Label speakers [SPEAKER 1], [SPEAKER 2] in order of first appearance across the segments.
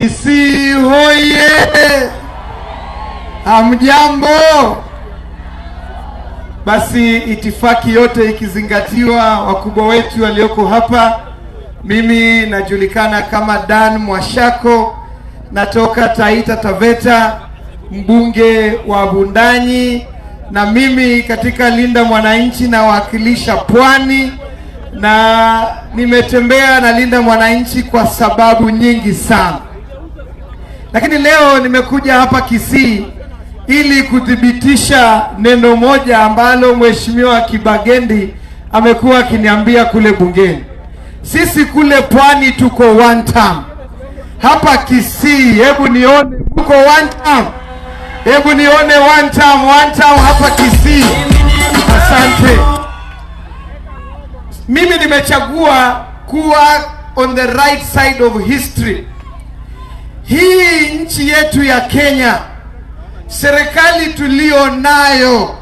[SPEAKER 1] Kisii hoye! Hamjambo? Basi itifaki yote ikizingatiwa, wakubwa wetu walioko hapa, mimi najulikana kama Dan Mwashako, natoka Taita Taveta, mbunge wa Bundanyi, na mimi katika Linda Mwananchi na wakilisha Pwani, na nimetembea na Linda Mwananchi kwa sababu nyingi sana. Lakini leo nimekuja hapa Kisii ili kuthibitisha neno moja ambalo Mheshimiwa Kibagendi amekuwa akiniambia kule bungeni. Sisi kule Pwani tuko one term. Hapa Kisii, hebu nione tuko one term. Hebu nione one term hapa Kisii. Asante. Mimi nimechagua kuwa on the right side of history. Hii nchi yetu ya Kenya, serikali tulio nayo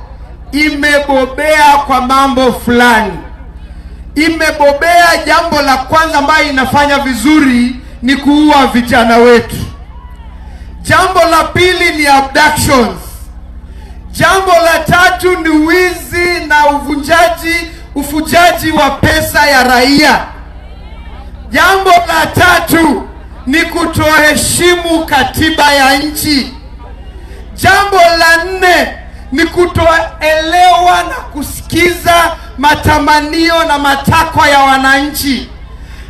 [SPEAKER 1] imebobea kwa mambo fulani. Imebobea, jambo la kwanza ambayo inafanya vizuri ni kuua vijana wetu. Jambo la pili ni abductions. Jambo la tatu ni wizi na ufujaji wa pesa ya raia. Jambo la tatu ni kutoheshimu katiba ya nchi. Jambo la nne ni kutoelewa na kusikiza matamanio na matakwa ya wananchi.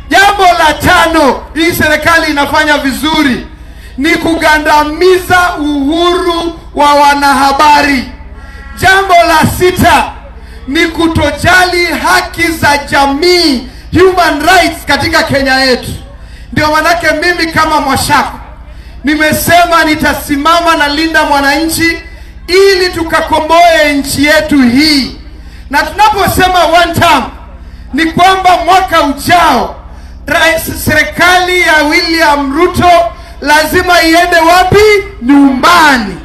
[SPEAKER 1] Jambo la tano, hii serikali inafanya vizuri, ni kugandamiza uhuru wa wanahabari. Jambo la sita ni kutojali haki za jamii, human rights katika Kenya yetu. Ndio manake mimi kama Mwashako nimesema nitasimama na Linda Mwananchi ili tukakomboe nchi yetu hii. Na tunaposema one term ni kwamba mwaka ujao serikali ya William Ruto lazima iende wapi? Nyumbani.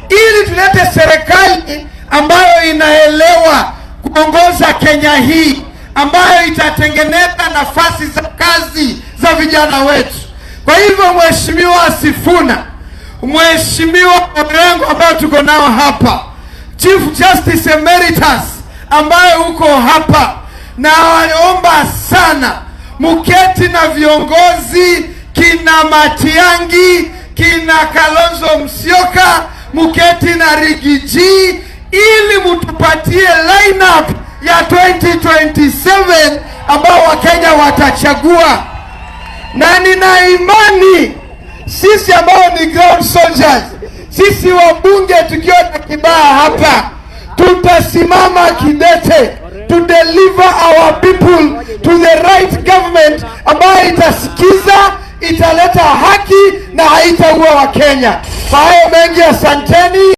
[SPEAKER 1] Ili tulete serikali ambayo inaelewa kuongoza Kenya hii, ambayo itatengeneza nafasi za kazi za vijana wetu. Kwa hivyo Mheshimiwa Sifuna, Mheshimiwa Orengo ambao tuko nao hapa, Chief Justice Emeritus ambaye uko hapa, na waomba sana muketi na viongozi kina Matiangi, kina Kalonzo Musyoka, muketi na Rigiji ili mtupatie lineup ya 2027 ambao Wakenya watachagua. Na nina imani sisi ambao ni ground soldiers, sisi wabunge tukiwa na kibaa hapa, tutasimama kidete to deliver our people to the right government ambayo itasikiza, italeta haki na haitaua Wakenya. Kwa hayo mengi, asanteni.